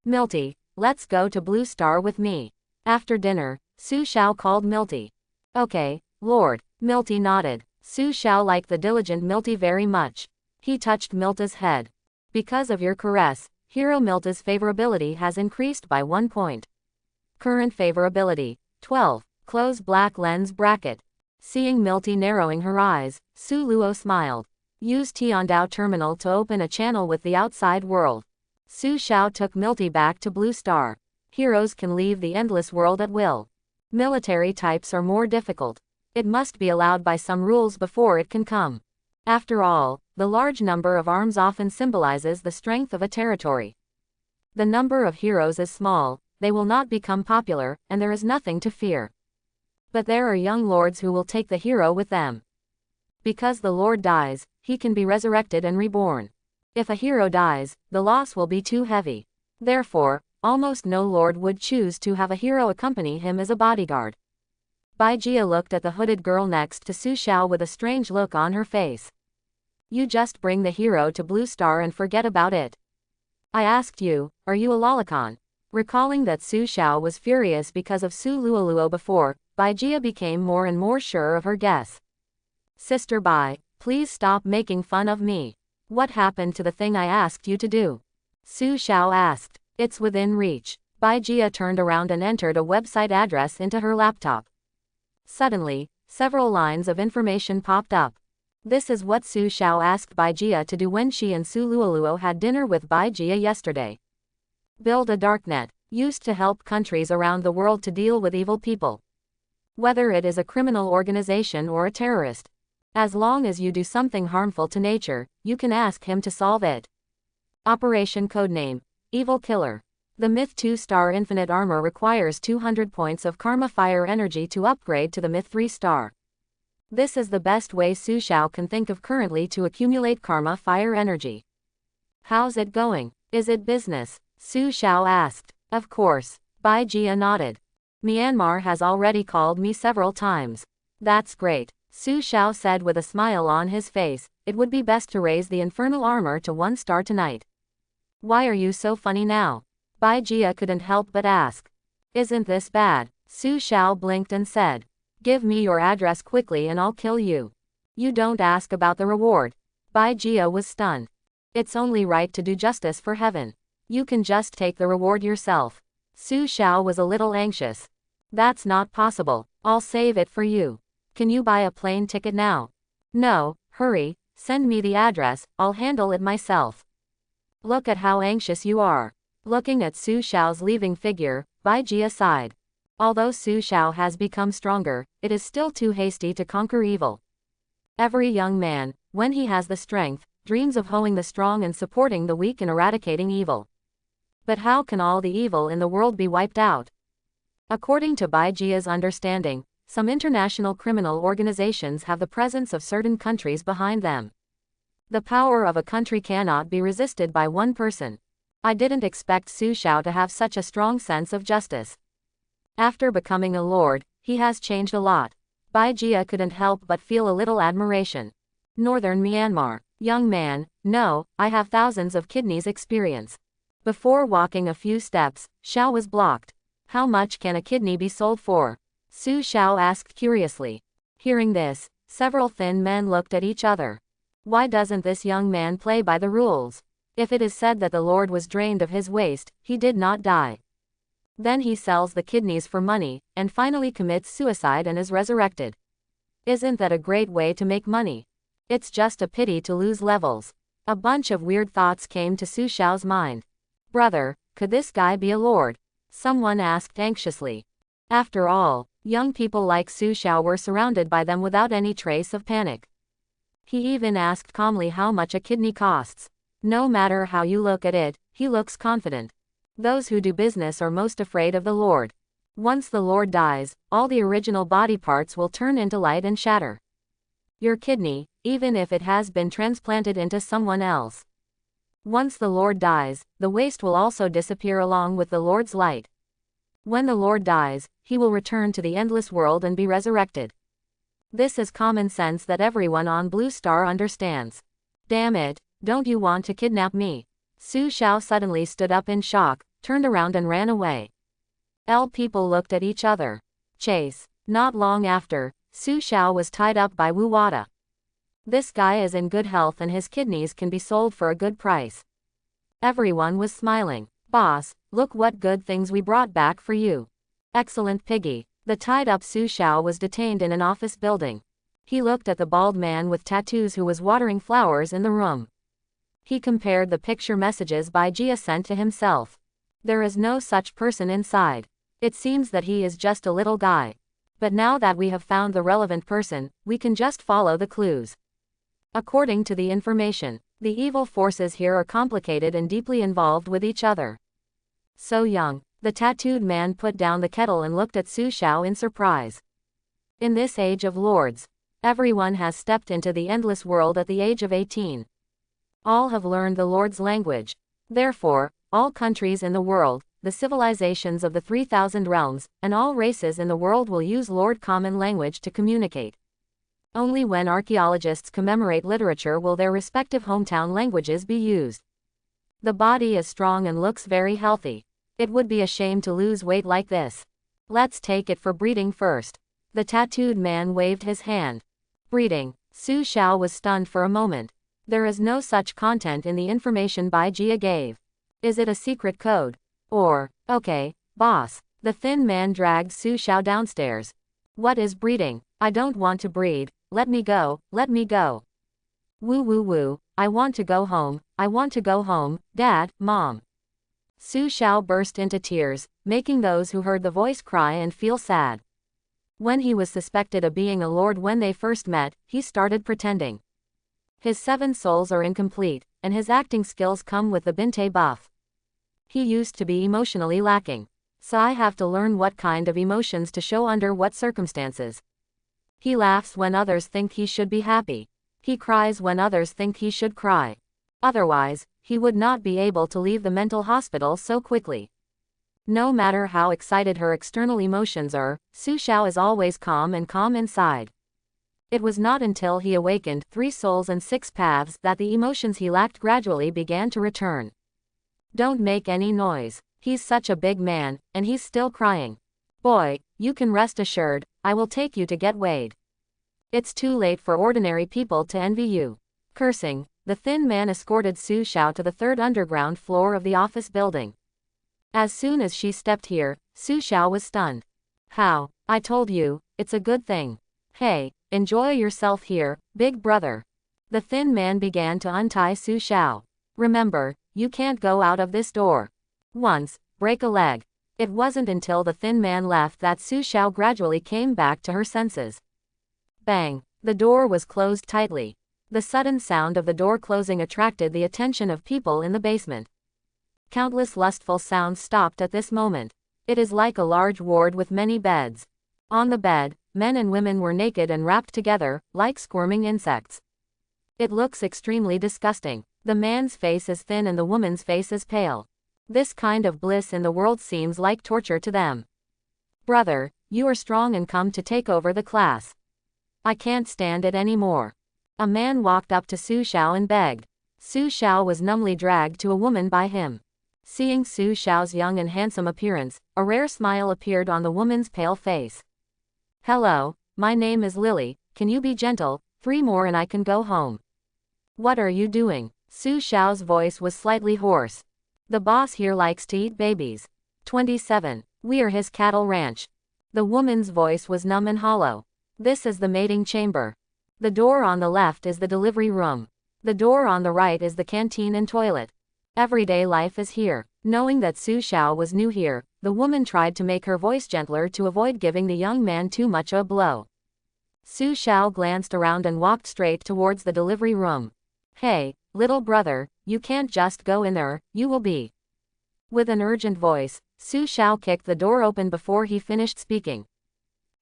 Milty, let's go to Blue Star with me. After dinner, Su Xiao called Milty. Okay, Lord. Milty nodded. Su Xiao liked the diligent Milty very much. He touched Milta's head. Because of your caress, Hero Milta's favorability has increased by 1 point. Current favorability, 12. Close black lens bracket. Seeing Milty narrowing her eyes, Su Luo smiled. Use Tiandao terminal to open a channel with the outside world. Su Xiao took Milty back to Blue Star. Heroes can leave the endless world at will. Military types are more difficult. It must be allowed by some rules before it can come. After all, the large number of arms often symbolizes the strength of a territory. The number of heroes is small, they will not become popular, and there is nothing to fear. But there are young lords who will take the hero with them. Because the lord dies, he can be resurrected and reborn. If a hero dies, the loss will be too heavy. Therefore, almost no lord would choose to have a hero accompany him as a bodyguard. Bai Jia looked at the hooded girl next to Su Xiao with a strange look on her face. You just bring the hero to Blue Star and forget about it. I asked you, are you a lolicon? Recalling that Su Xiao was furious because of Su Luoluo before, Bai Jia became more and more sure of her guess. Sister Bai, please stop making fun of me. What happened to the thing I asked you to do? Su Xiao asked. It's within reach. Bai Jia turned around and entered a website address into her laptop. Suddenly, several lines of information popped up. This is what Su Xiao asked Bai Jia to do when she and Su Luoluo had dinner with Bai Jia yesterday. Build a darknet, used to help countries around the world to deal with evil people. Whether it is a criminal organization or a terrorist. As long as you do something harmful to nature, you can ask him to solve it. Operation Codename, Evil Killer. The Myth 2-star Infinite Armor requires 200 points of Karma Fire Energy to upgrade to the Myth 3-star. This is the best way Su Xiao can think of currently to accumulate Karma Fire Energy. How's it going? Is it business? Su Xiao asked. Of course. Bai Jia nodded. Myanmar has already called me several times. That's great. Su Xiao said with a smile on his face, it would be best to raise the infernal armor to 1 star tonight. Why are you so funny now? Bai Jia couldn't help but ask. Isn't this bad? Su Xiao blinked and said. Give me your address quickly and I'll kill you. You don't ask about the reward. Bai Jia was stunned. It's only right to do justice for heaven. You can just take the reward yourself. Su Xiao was a little anxious. That's not possible. I'll save it for you. Can you buy a plane ticket now? No, hurry, send me the address, I'll handle it myself. Look at how anxious you are. Looking at Su Xiao's leaving figure, Bai Jia sighed. Although Su Xiao has become stronger, it is still too hasty to conquer evil. Every young man, when he has the strength, dreams of holding the strong and supporting the weak and eradicating evil. But how can all the evil in the world be wiped out? According to Bai Jia's understanding, some international criminal organizations have the presence of certain countries behind them. The power of a country cannot be resisted by one person. I didn't expect Su Xiao to have such a strong sense of justice. After becoming a lord, he has changed a lot. Bai Jia couldn't help but feel a little admiration. Northern Myanmar. Young man, no, I have thousands of kidneys experience. Before walking a few steps, Xiao was blocked. How much can a kidney be sold for? Su Xiao asked curiously. Hearing this, several thin men looked at each other. Why doesn't this young man play by the rules? If it is said that the Lord was drained of his waste, he did not die. Then he sells the kidneys for money, and finally commits suicide and is resurrected. Isn't that a great way to make money? It's just a pity to lose levels. A bunch of weird thoughts came to Su Xiao's mind. Brother, could this guy be a lord? Someone asked anxiously. After all, young people like Su Xiao were surrounded by them without any trace of panic. He even asked calmly how much a kidney costs. No matter how you look at it, he looks confident. Those who do business are most afraid of the Lord. Once the Lord dies, all the original body parts will turn into light and shatter. Your kidney, even if it has been transplanted into someone else. Once the Lord dies, the waste will also disappear along with the Lord's light. When the Lord dies, he will return to the endless world and be resurrected. This is common sense that everyone on Blue Star understands. Damn it, don't you want to kidnap me? Su Xiao suddenly stood up in shock, turned around and ran away. People looked at each other. Chase. Not long after, Su Xiao was tied up by Wu Wada. This guy is in good health and his kidneys can be sold for a good price. Everyone was smiling. Boss, look what good things we brought back for you. Excellent piggy. The tied-up Su Xiao was detained in an office building. He looked at the bald man with tattoos who was watering flowers in the room. He compared the picture messages Bai Jia sent to himself. There is no such person inside. It seems that he is just a little guy. But now that we have found the relevant person, we can just follow the clues. According to the information, the evil forces here are complicated and deeply involved with each other. So young, the tattooed man put down the kettle and looked at Su Xiao in surprise. In this age of lords, everyone has stepped into the endless world at the age of 18. All have learned the Lord's language. Therefore, all countries in the world, the civilizations of the 3,000 realms, and all races in the world will use Lord Common language to communicate. Only when archaeologists commemorate literature will their respective hometown languages be used. The body is strong and looks very healthy. It would be a shame to lose weight like this. Let's take it for breeding first. The tattooed man waved his hand. Breeding. Su Xiao was stunned for a moment. There is no such content in the information Bai Jia gave. Is it a secret code? Or, okay, boss. The thin man dragged Su Xiao downstairs. What is breeding? I don't want to breed. Let me go, let me go. Woo woo woo, I want to go home, I want to go home, Dad, Mom. Su Xiao burst into tears, making those who heard the voice cry and feel sad. When he was suspected of being a lord when they first met, he started pretending. His 7 souls are incomplete, and his acting skills come with the Binte buff. He used to be emotionally lacking. So I have to learn what kind of emotions to show under what circumstances. He laughs when others think he should be happy. He cries when others think he should cry. Otherwise, he would not be able to leave the mental hospital so quickly. No matter how excited her external emotions are, Su Xiao is always calm and calm inside. It was not until he awakened 3 souls and 6 paths that the emotions he lacked gradually began to return. Don't make any noise. He's such a big man, and he's still crying. Boy, you can rest assured, I will take you to get weighed. It's too late for ordinary people to envy you. Cursing, the thin man escorted Su Xiao to the 3rd underground floor of the office building. As soon as she stepped here, Su Xiao was stunned. How? I told you, it's a good thing. Hey, enjoy yourself here, big brother. The thin man began to untie Su Xiao. Remember, you can't go out of this door. Once, break a leg. It wasn't until the thin man left that Su Xiao gradually came back to her senses. Bang! The door was closed tightly. The sudden sound of the door closing attracted the attention of people in the basement. Countless lustful sounds stopped at this moment. It is like a large ward with many beds. On the bed, men and women were naked and wrapped together, like squirming insects. It looks extremely disgusting. The man's face is thin and the woman's face is pale. This kind of bliss in the world seems like torture to them. Brother, you are strong and come to take over the class. I can't stand it anymore. A man walked up to Su Xiao and begged. Su Xiao was numbly dragged to a woman by him. Seeing Su Xiao's young and handsome appearance, a rare smile appeared on the woman's pale face. Hello, my name is Lily, can you be gentle, 3 more and I can go home. What are you doing? Su Xiao's voice was slightly hoarse. The boss here likes to eat babies. 27. We're his cattle ranch. The woman's voice was numb and hollow. This is the mating chamber. The door on the left is the delivery room. The door on the right is the canteen and toilet. Everyday life is here. Knowing that Su Xiao was new here, the woman tried to make her voice gentler to avoid giving the young man too much a blow. Su Xiao glanced around and walked straight towards the delivery room. Hey, little brother, you can't just go in there, you will be. With an urgent voice, Su Xiao kicked the door open before he finished speaking.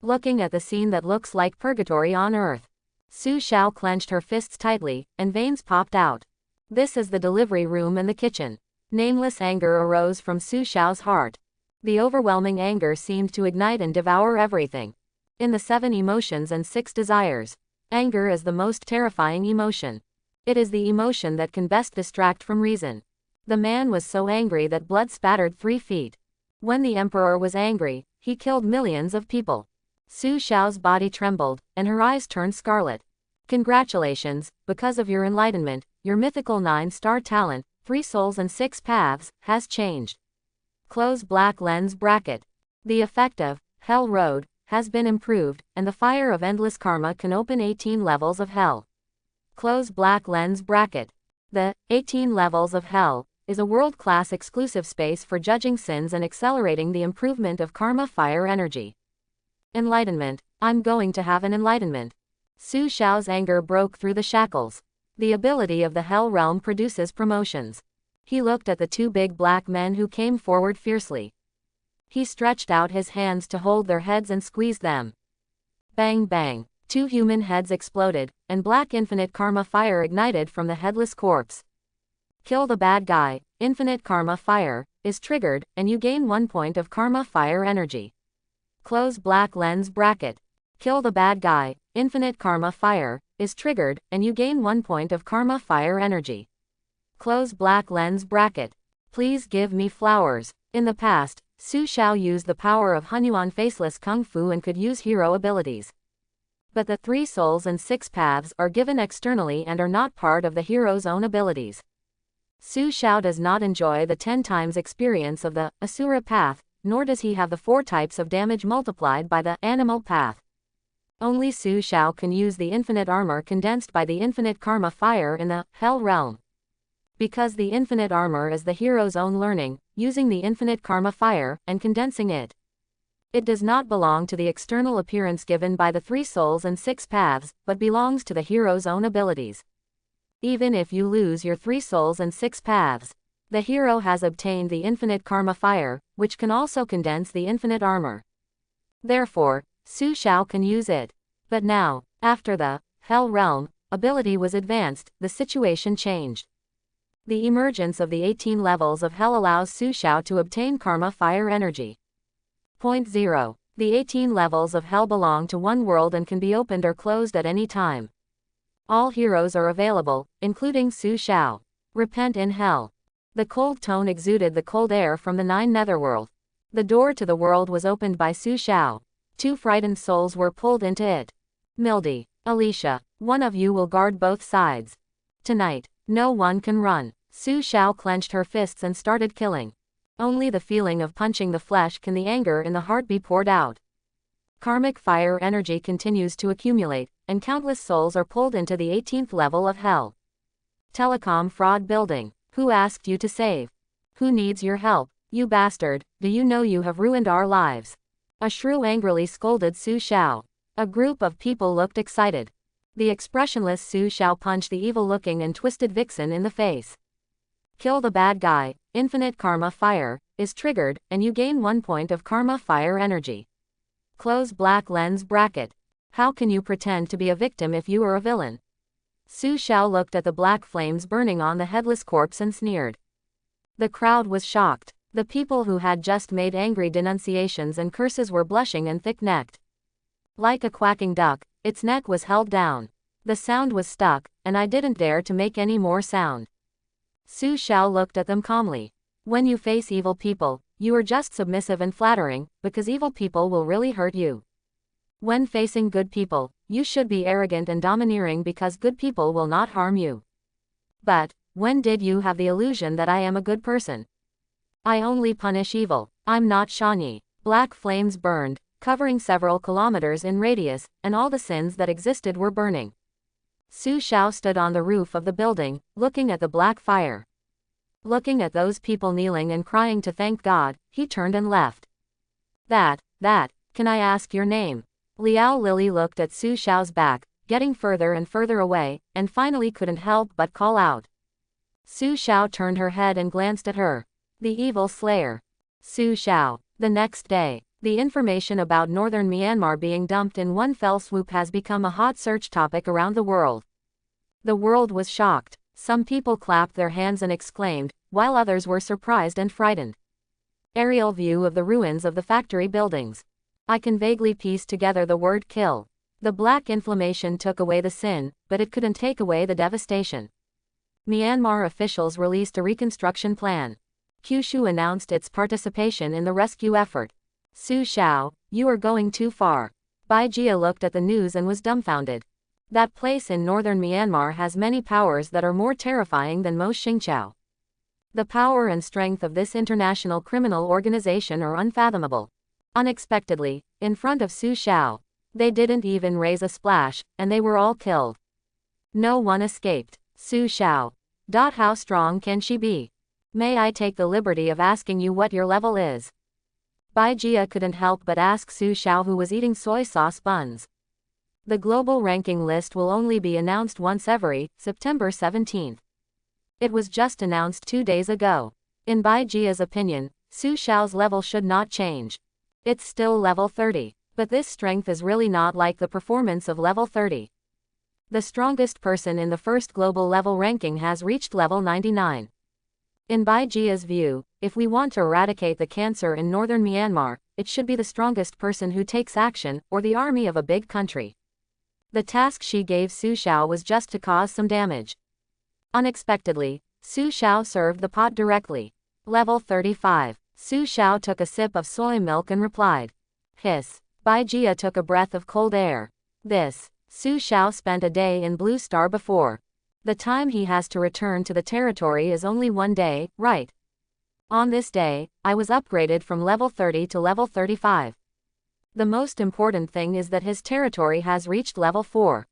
Looking at the scene that looks like purgatory on earth, Su Xiao clenched her fists tightly, and veins popped out. This is the delivery room and the kitchen. Nameless anger arose from Su Xiao's heart. The overwhelming anger seemed to ignite and devour everything. In the 7 emotions and 6 desires, anger is the most terrifying emotion. It is the emotion that can best distract from reason. The man was so angry that blood spattered 3 feet. When the emperor was angry, he killed millions of people. Su Xiao's body trembled, and her eyes turned scarlet. Congratulations, because of your enlightenment, your mythical 9-star talent, 3 souls and 6 paths, has changed. Close black lens bracket. The effect of Hell Road has been improved, and the fire of endless karma can open 18 levels of hell. Close black lens bracket. The 18 levels of hell is a world-class exclusive space for judging sins and accelerating the improvement of karma fire energy. Enlightenment. I'm going to have an enlightenment. Su Xiao's anger broke through the shackles. The ability of the Hell Realm produces promotions. He looked at the 2 big black men who came forward fiercely. He stretched out his hands to hold their heads and squeezed them. Bang bang. 2 human heads exploded, and black infinite karma fire ignited from the headless corpse. Kill the bad guy. Infinite karma fire is triggered, and you gain 1 point of karma fire energy. Close black lens bracket. Kill the bad guy. Infinite karma fire is triggered, and you gain 1 point of karma fire energy. Close black lens bracket. Please give me flowers. In the past, Su Xiao used the power of Hunyuan faceless kung fu and could use hero abilities. But the 3 souls and 6 paths are given externally and are not part of the hero's own abilities. Su Xiao does not enjoy the 10 times experience of the Asura path, nor does he have the 4 types of damage multiplied by the animal path. Only Su Xiao can use the infinite armor condensed by the infinite karma fire in the Hell Realm. Because the infinite armor is the hero's own learning, using the infinite karma fire, and condensing it. It does not belong to the external appearance given by the 3 souls and 6 paths, but belongs to the hero's own abilities. Even if you lose your 3 souls and 6 paths, the hero has obtained the infinite karma fire, which can also condense the infinite armor. Therefore, Su Xiao can use it. But now, after the Hell Realm ability was advanced, the situation changed. The emergence of the 18 levels of hell allows Su Xiao to obtain karma fire energy. Point 0. The 18 levels of hell belong to one world and can be opened or closed at any time. All heroes are available, including Su Xiao. Repent in hell. The cold tone exuded the cold air from the 9 netherworld. The door to the world was opened by Su Xiao. 2 frightened souls were pulled into it. Mildy, Alicia, one of you will guard both sides. Tonight, no one can run. Su Xiao clenched her fists and started killing. Only the feeling of punching the flesh can the anger in the heart be poured out. Karmic fire energy continues to accumulate, and countless souls are pulled into the 18th level of hell. Telecom fraud building. Who asked you to save? Who needs your help? You bastard, do you know you have ruined our lives? A shrew angrily scolded Su Xiao. A group of people looked excited. The expressionless Su Xiao punched the evil-looking and twisted vixen in the face. Kill the bad guy. Infinite karma fire is triggered, and you gain 1 point of karma fire energy. Close black lens bracket. How can you pretend to be a victim if you are a villain? Su Xiao looked at the black flames burning on the headless corpse and sneered. The crowd was shocked. The people who had just made angry denunciations and curses were blushing and thick-necked. Like a quacking duck, its neck was held down. The sound was stuck, and I didn't dare to make any more sound. Su Xiao looked at them calmly. When you face evil people, you are just submissive and flattering, because evil people will really hurt you. When facing good people, you should be arrogant and domineering because good people will not harm you. But, when did you have the illusion that I am a good person? I only punish evil. I'm not Shani. Black flames burned, covering several kilometers in radius, and all the sins that existed were burning. Su Xiao stood on the roof of the building, looking at the black fire. Looking at those people kneeling and crying to thank God, he turned and left. That, can I ask your name? Liao Lily looked at Su Xiao's back, getting further and further away, and finally couldn't help but call out. Su Xiao turned her head and glanced at her. The evil slayer. Su Xiao. The next day, the information about northern Myanmar being dumped in one fell swoop has become a hot search topic around the world. The world was shocked. Some people clapped their hands and exclaimed, while others were surprised and frightened. Aerial view of the ruins of the factory buildings. I can vaguely piece together the word kill. The black inflammation took away the sin, but it couldn't take away the devastation. Myanmar officials released a reconstruction plan. Kyushu announced its participation in the rescue effort. Su Xiao, you are going too far. Bai Jia looked at the news and was dumbfounded. That place in northern Myanmar has many powers that are more terrifying than most Xingqiao. The power and strength of this international criminal organization are unfathomable. Unexpectedly, in front of Su Xiao, they didn't even raise a splash, and they were all killed. No one escaped. Su Xiao. How strong can she be? May I take the liberty of asking you what your level is? Bai Jia couldn't help but ask Su Xiao, who was eating soy sauce buns. The global ranking list will only be announced once every September 17th. It was just announced 2 days ago. In Bai Jia's opinion, Su Xiao's level should not change. It's still level 30, but this strength is really not like the performance of level 30. The strongest person in the first global level ranking has reached level 99. In Bai Jia's view, if we want to eradicate the cancer in northern Myanmar, it should be the strongest person who takes action, or the army of a big country. The task she gave Su Xiao was just to cause some damage. Unexpectedly, Su Xiao served the pot directly. Level 35. Su Xiao took a sip of soy milk and replied. Hiss. Bai Jia took a breath of cold air. Su Xiao spent a day in Blue Star before. The time he has to return to the territory is only 1 day, right? On this day, I was upgraded from level 30 to level 35. The most important thing is that his territory has reached level 4.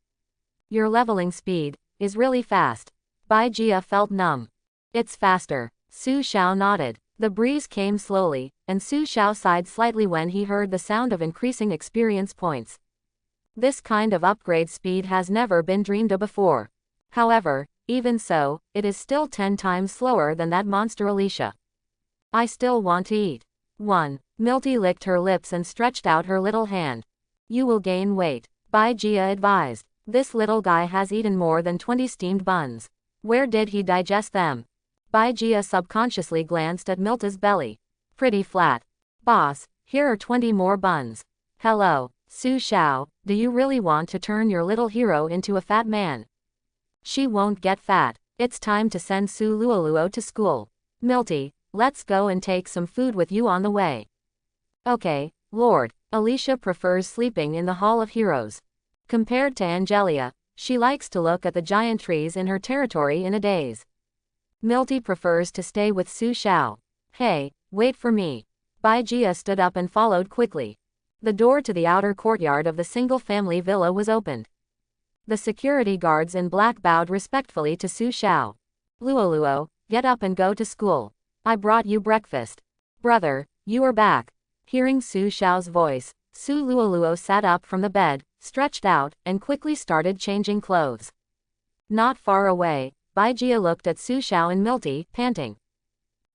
Your leveling speed is really fast. Bai Jia felt numb. It's faster. Su Xiao nodded. The breeze came slowly, and Su Xiao sighed slightly when he heard the sound of increasing experience points. This kind of upgrade speed has never been dreamed of before. However, even so, it is still 10 times slower than that monster Alicia. I still want to eat. 1. Milty licked her lips and stretched out her little hand. You will gain weight, Bai Jia advised. This little guy has eaten more than 20 steamed buns. Where did he digest them? Bai Jia subconsciously glanced at Milta's belly. Pretty flat. Boss, here are 20 more buns. Hello, Su Xiao, do you really want to turn your little hero into a fat man? She won't get fat. It's time to send Su Luoluo to school. Milty, let's go and take some food with you on the way. Okay, Lord. Alicia prefers sleeping in the Hall of Heroes. Compared to Angelia, she likes to look at the giant trees in her territory in a daze. Milty prefers to stay with Su Xiao. Hey, wait for me. Bai Jia stood up and followed quickly. The door to the outer courtyard of the single-family villa was opened. The security guards in black bowed respectfully to Su Xiao. Luoluo, get up and go to school. I brought you breakfast. Brother, you are back. Hearing Su Xiao's voice, Su Luoluo sat up from the bed, stretched out, and quickly started changing clothes. Not far away, Bai Jia looked at Su Xiao and Milty, panting.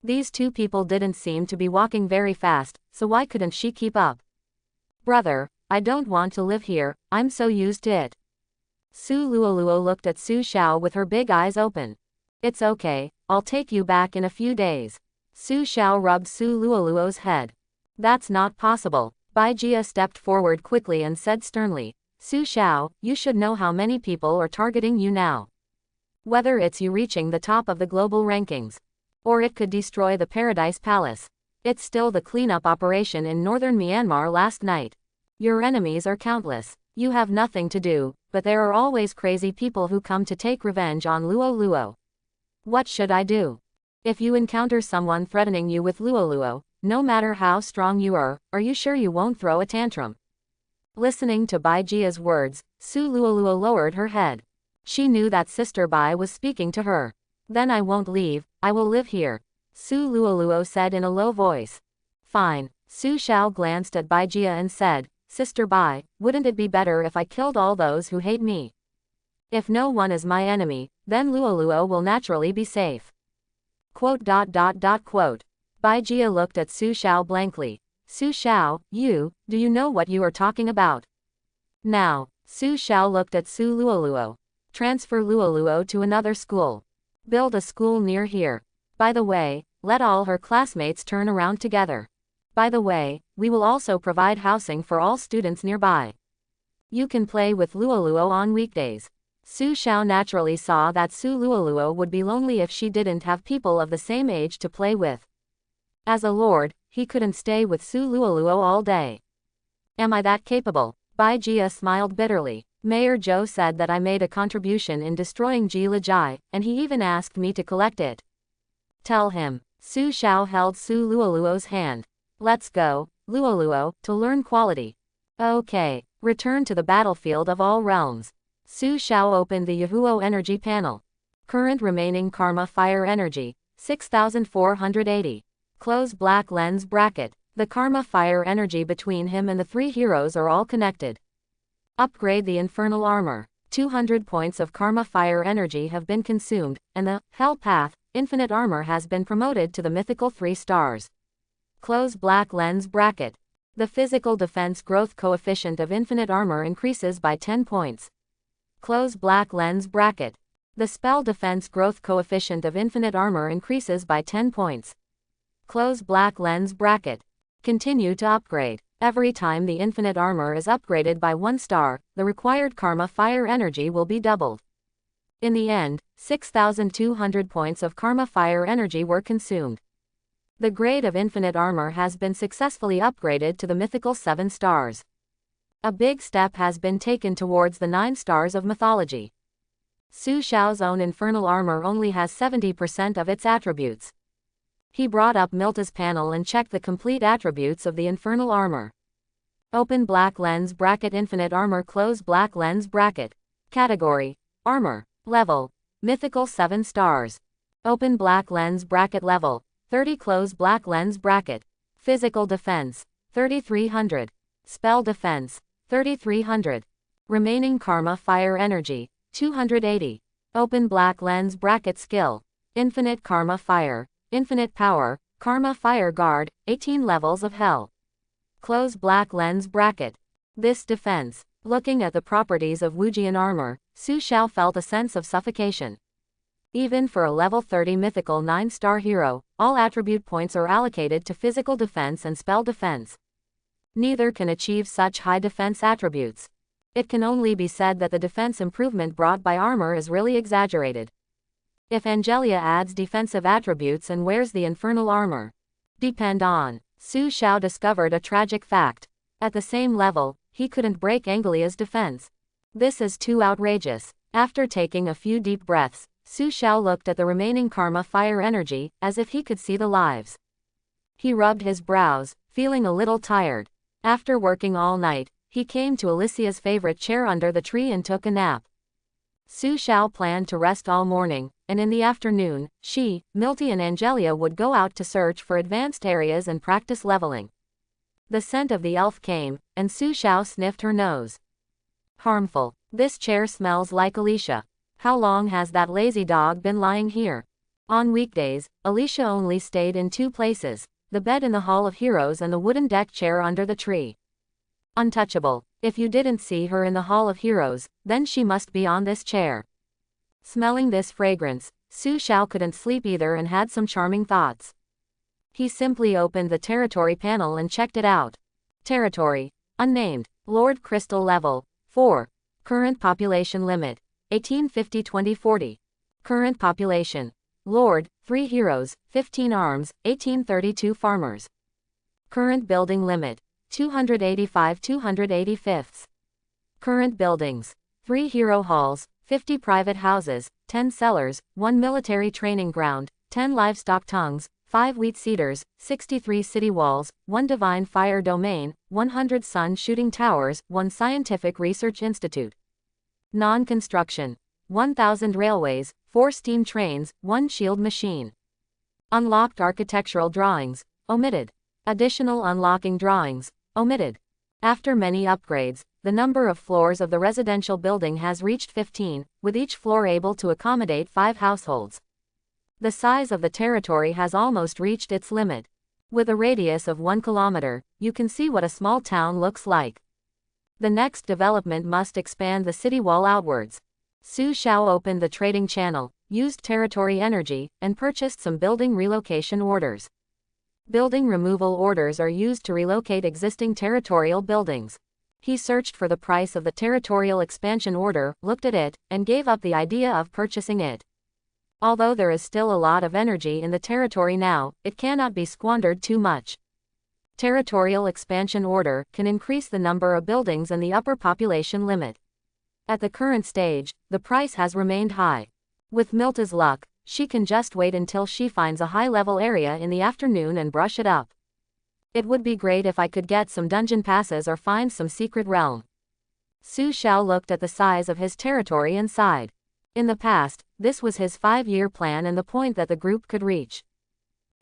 These two people didn't seem to be walking very fast, so why couldn't she keep up? Brother, I don't want to live here, I'm so used to it. Su Luoluo looked at Su Xiao with her big eyes open. It's okay, I'll take you back in a few days. Su Xiao rubbed Su Luoluo's head. That's not possible. Bai Jia stepped forward quickly and said sternly. Su Xiao, you should know how many people are targeting you now. Whether it's you reaching the top of the global rankings, or it could destroy the Paradise Palace. It's still the cleanup operation in northern Myanmar last night. Your enemies are countless. You have nothing to do, but there are always crazy people who come to take revenge on Luo Luo. What should I do? If you encounter someone threatening you with Luo Luo, no matter how strong you are you sure you won't throw a tantrum? Listening to Bai Jia's words, Su Luoluo lowered her head. She knew that Sister Bai was speaking to her. Then I won't leave, I will live here, Su Luoluo said in a low voice. Fine. Su Xiao glanced at Bai Jia and said, Sister Bai, wouldn't it be better if I killed all those who hate me? If no one is my enemy, then Luoluo will naturally be safe. Quote. Bai Jia looked at Su Xiao blankly. Su Xiao, do you know what you are talking about? Now, Su Xiao looked at Su Luoluo. Transfer Luoluo to another school. Build a school near here. By the way, let all her classmates turn around together. By the way, we will also provide housing for all students nearby. You can play with Luoluo on weekdays. Su Xiao naturally saw that Su Luoluo would be lonely if she didn't have people of the same age to play with. As a lord, he couldn't stay with Su Luoluo all day. Am I that capable? Bai Jia smiled bitterly. Mayor Zhou said that I made a contribution in destroying Ji Lejai, and he even asked me to collect it. Tell him. Su Xiao held Su Luoluo's hand. Let's go, Luoluo, to learn quality. Okay. Return to the battlefield of all realms. Su Xiao opened the Yahuo energy panel. Current remaining karma fire energy, 6,480. Close black lens bracket. The karma fire energy between him and the three heroes are all connected. Upgrade the infernal armor. 200 points of karma fire energy have been consumed, and the Hell Path infinite armor has been promoted to the mythical 3 stars. Close black lens bracket. The physical defense growth coefficient of infinite armor increases by 10 points. Close black lens bracket. The spell defense growth coefficient of infinite armor increases by 10 points. Close black lens bracket. Continue to upgrade. Every time the infinite armor is upgraded by 1 star, the required karma fire energy will be doubled. In the end, 6,200 points of karma fire energy were consumed. The grade of infinite armor has been successfully upgraded to the mythical 7 stars. A big step has been taken towards the 9 stars of mythology. Su Xiao's own infernal armor only has 70% of its attributes. He brought up Milta's panel and checked the complete attributes of the infernal armor. Open black lens bracket infinite armor close black lens bracket. Category: Armor. Level: Mythical 7 stars. Open black lens bracket level: 30 close black lens bracket. Physical defense: 3300. Spell defense: 3300. Remaining karma fire energy: 280. Open black lens bracket skill: Infinite karma fire. Infinite power, karma fire guard, 18 levels of hell. Close black lens bracket. This defense. Looking at the properties of Wujian armor, Su Xiao felt a sense of suffocation. Even for a level 30 mythical 9-star hero, all attribute points are allocated to physical defense and spell defense. Neither can achieve such high defense attributes. It can only be said that the defense improvement brought by armor is really exaggerated. If Angelia adds defensive attributes and wears the infernal armor. Depend on. Su Xiao discovered a tragic fact. At the same level, he couldn't break Angelia's defense. This is too outrageous. After taking a few deep breaths, Su Xiao looked at the remaining karma fire energy, as if he could see the lives. He rubbed his brows, feeling a little tired. After working all night, he came to Alicia's favorite chair under the tree and took a nap. Su Xiao planned to rest all morning, and in the afternoon, she, Milty and Angelia would go out to search for advanced areas and practice leveling. The scent of the elf came, and Su Xiao sniffed her nose. Harmful. This chair smells like Alicia. How long has that lazy dog been lying here? On weekdays, Alicia only stayed in 2 places, the bed in the Hall of Heroes and the wooden deck chair under the tree. Untouchable. If you didn't see her in the Hall of Heroes, then she must be on this chair. Smelling this fragrance, Su Xiao couldn't sleep either and had some charming thoughts. He simply opened the territory panel and checked it out. Territory. Unnamed. Lord Crystal level. 4. Current population limit. 1850-2040. Current population. Lord, 3 heroes, 15 arms, 1832 farmers. Current building limit. 285-285. Current buildings. 3 hero halls, 50 private houses, 10 cellars, 1 military training ground, 10 livestock tongues, 5 wheat cedars, 63 city walls, 1 divine fire domain, 100 sun shooting towers, 1 scientific research institute. Non-construction. 1,000 railways, 4 steam trains, 1 shield machine. Unlocked architectural drawings, omitted. Additional unlocking drawings, omitted. After many upgrades, the number of floors of the residential building has reached 15, with each floor able to accommodate 5 households. The size of the territory has almost reached its limit. With a radius of 1 kilometer, you can see what a small town looks like. The next development must expand the city wall outwards. Su Xiao opened the trading channel, used territory energy, and purchased some building relocation orders. Building removal orders are used to relocate existing territorial buildings. He searched for the price of the territorial expansion order, looked at it, and gave up the idea of purchasing it. Although there is still a lot of energy in the territory now, it cannot be squandered too much. Territorial expansion order can increase the number of buildings and the upper population limit. At the current stage, the price has remained high. With Milta's luck, she can just wait until she finds a high-level area in the afternoon and brush it up. It would be great if I could get some dungeon passes or find some secret realm. Su Xiao looked at the size of his territory and sighed. In the past, this was his 5-year plan and the point that the group could reach.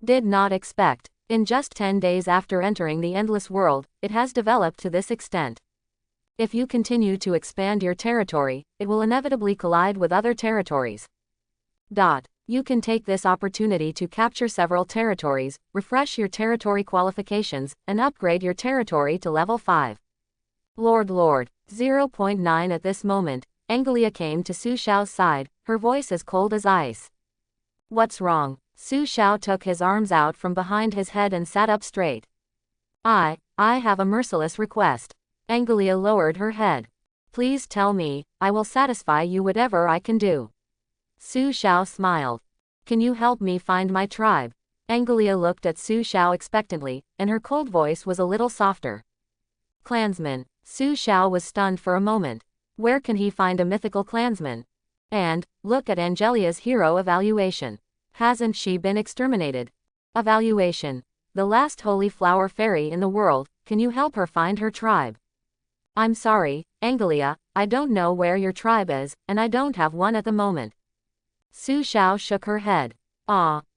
Did not expect. In just 10 days after entering the Endless World, it has developed to this extent. If you continue to expand your territory, it will inevitably collide with other territories. You can take this opportunity to capture several territories, refresh your territory qualifications, and upgrade your territory to level 5. Lord 0.9 At this moment, Angelia came to Su Xiao's side, her voice as cold as ice. What's wrong? Su Xiao took his arms out from behind his head and sat up straight. I have a merciless request. Angelia lowered her head. Please tell me, I will satisfy you whatever I can do. Su Xiao smiled. Can you help me find my tribe? Angelia looked at Su Xiao expectantly, and her cold voice was a little softer. Clansman. Su Xiao was stunned for a moment. Where can he find a mythical clansman? And, look at Angelia's hero evaluation. Hasn't she been exterminated? Evaluation. The last holy flower fairy in the world, can you help her find her tribe? I'm sorry, Angelia, I don't know where your tribe is, and I don't have one at the moment. Su Xiao shook her head.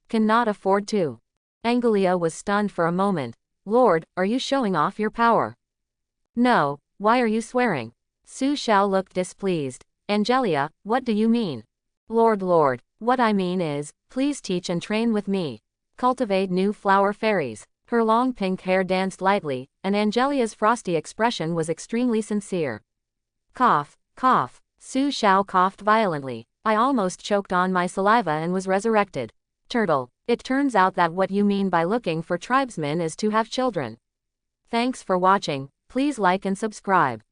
Cannot afford to. Angelia was stunned for a moment. Lord, are you showing off your power? No, why are you swearing? Su Xiao looked displeased. Angelia, what do you mean? Lord, what I mean is, please teach and train with me. Cultivate new flower fairies. Her long pink hair danced lightly, and Angelia's frosty expression was extremely sincere. Cough. Su Xiao coughed violently. I almost choked on my saliva and was resurrected. Turtle, it turns out that what you mean by looking for tribesmen is to have children. Thanks for watching, please like and subscribe.